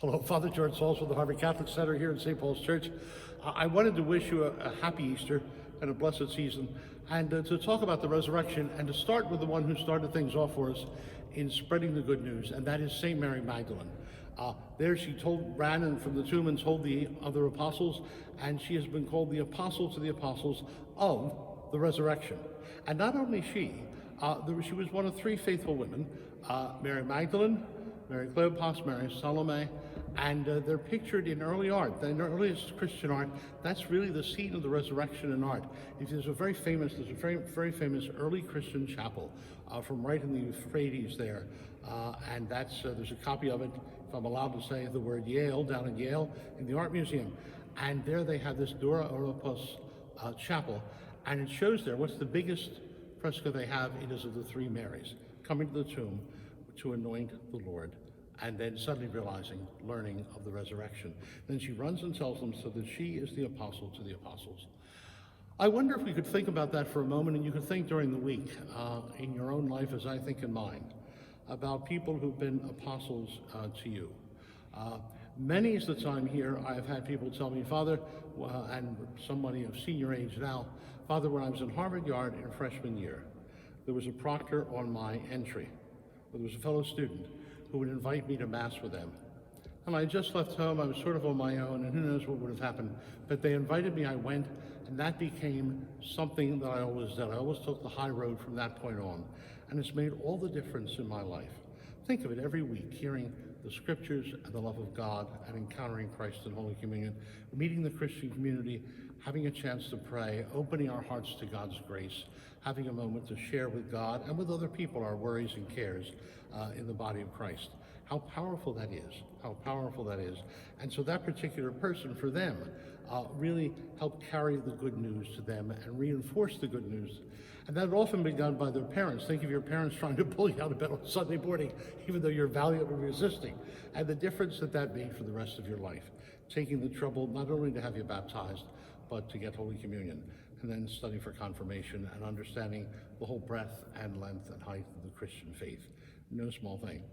Hello, Father George Sauls with the Harvard Catholic Center here in St. Paul's Church. I wanted to wish you a happy Easter and a blessed season, and to talk about the resurrection, and to start with the one who started things off for us in spreading the good news, and that is St. Mary Magdalene. There she ran and from the tomb and told the other apostles, and she has been called the apostle to the apostles of the resurrection. And not only she was one of three faithful women, Mary Magdalene, Mary Cleopas, Mary Salome, and they're pictured in early art. In earliest Christian art, that's really the scene of the resurrection in art. There's a very famous early Christian chapel from right in the Euphrates there, and there's a copy of it, if I'm allowed to say the word Yale, down in Yale in the Art Museum. And there they have this Dura Oropos chapel, and it shows there what's the biggest fresco they have. It is of the three Marys coming to the tomb to anoint the Lord, and then suddenly learning of the resurrection. Then she runs and tells them, so that she is the apostle to the apostles. I wonder if we could think about that for a moment, and you could think during the week, in your own life as I think in mine, about people who've been apostles to you. Many is the time here I have had people tell me, Father, and somebody of senior age now, Father, when I was in Harvard Yard in freshman year, there was a proctor on my entry. There was a fellow student who would invite me to Mass with them. And I just left home, I was sort of on my own, and who knows what would have happened. But they invited me, I went, and that became something that I always did. I always took the high road from that point on. And it's made all the difference in my life. Think of it every week, hearing the scriptures and the love of God, and encountering Christ in Holy Communion, meeting the Christian community, having a chance to pray, opening our hearts to God's grace, having a moment to share with God and with other people our worries and cares in the body of Christ. How powerful that is, how powerful that is. And so that particular person, for them, really helped carry the good news to them and reinforce the good news. And that had often been done by their parents. Think of your parents trying to pull you out of bed on Sunday morning, even though you're valiantly resisting, and the difference that made for the rest of your life. Taking the trouble not only to have you baptized, but to get Holy Communion, and then study for confirmation and understanding the whole breadth and length and height of the Christian faith. No small thing.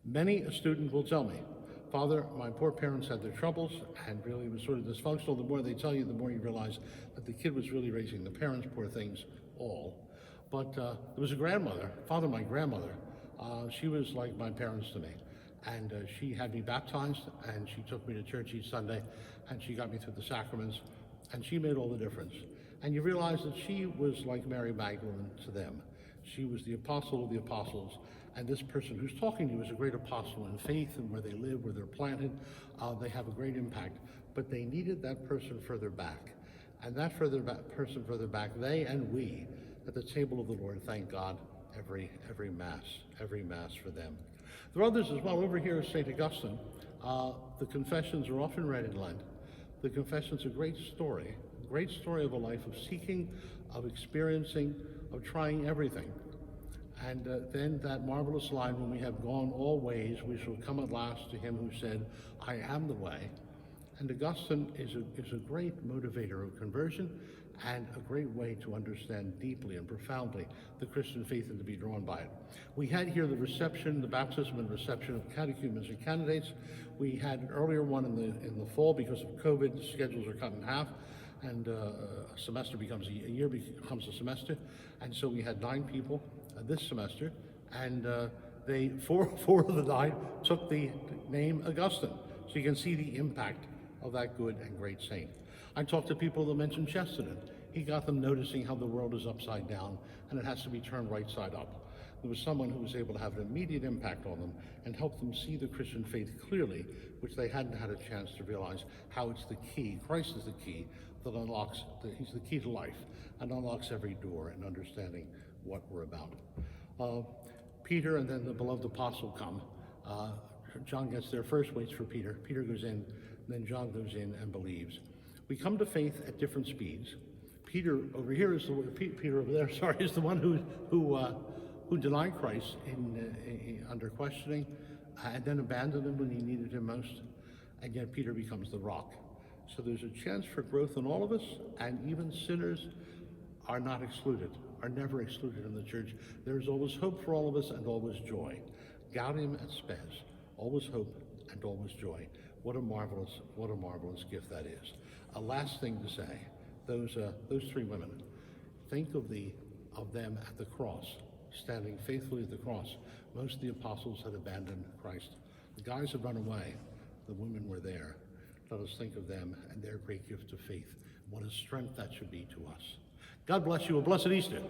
Many a student will tell me, Father, my poor parents had their troubles and really was sort of dysfunctional. The more they tell you, the more you realize that the kid was really raising the parents, poor things, all. But there was a grandmother, Father, my grandmother, she was like my parents to me. And she had me baptized, and she took me to church each Sunday, and she got me through the sacraments, and she made all the difference. And you realize that she was like Mary Magdalene to them. She was the apostle of the apostles, and this person who's talking to you is a great apostle in faith and where they live, where they're planted. They have a great impact, but they needed that person further back. And that person further back, they and we, at the table of the Lord, thank God every Mass for them. There are others as well. Over here is St. Augustine. The Confessions are often read in Lent. The Confession's a great story of a life of seeking, of experiencing, of trying everything. And then that marvelous line, when we have gone all ways, we shall come at last to him who said, I am the way. And Augustine is a great motivator of conversion, and a great way to understand deeply and profoundly the Christian faith and to be drawn by it. We had here the baptism and reception of catechumens and candidates. We had an earlier one in the fall because of COVID. The schedules are cut in half, and a semester becomes a year becomes a semester. And so we had 9 people this semester, and four of the 9 took the name Augustine. So you can see the impact of that good and great saint. I talked to people that mentioned Chesterton. He got them noticing how the world is upside down and it has to be turned right side up. There was someone who was able to have an immediate impact on them and help them see the Christian faith clearly, which they hadn't had a chance to realize how it's the key. Christ is the key that unlocks, he's the key to life and unlocks every door in understanding what we're about. Peter and then the beloved apostle come. John gets there first, waits for Peter. Peter goes in, then John goes in and believes. We come to faith at different speeds. Peter over here is Peter over there. Sorry, is the one who denied Christ under questioning, and then abandoned him when he needed him most. And yet Peter becomes the rock. So there's a chance for growth in all of us, and even sinners are not excluded, are never excluded in the church. There is always hope for all of us and always joy. Gaudium et spes, always hope and always joy. What a marvelous gift that is. A last thing to say, those three women, think of them at the cross, standing faithfully at the cross. Most of the apostles had abandoned Christ. The guys had run away. The women were there. Let us think of them and their great gift of faith. What a strength that should be to us. God bless you. A blessed Easter.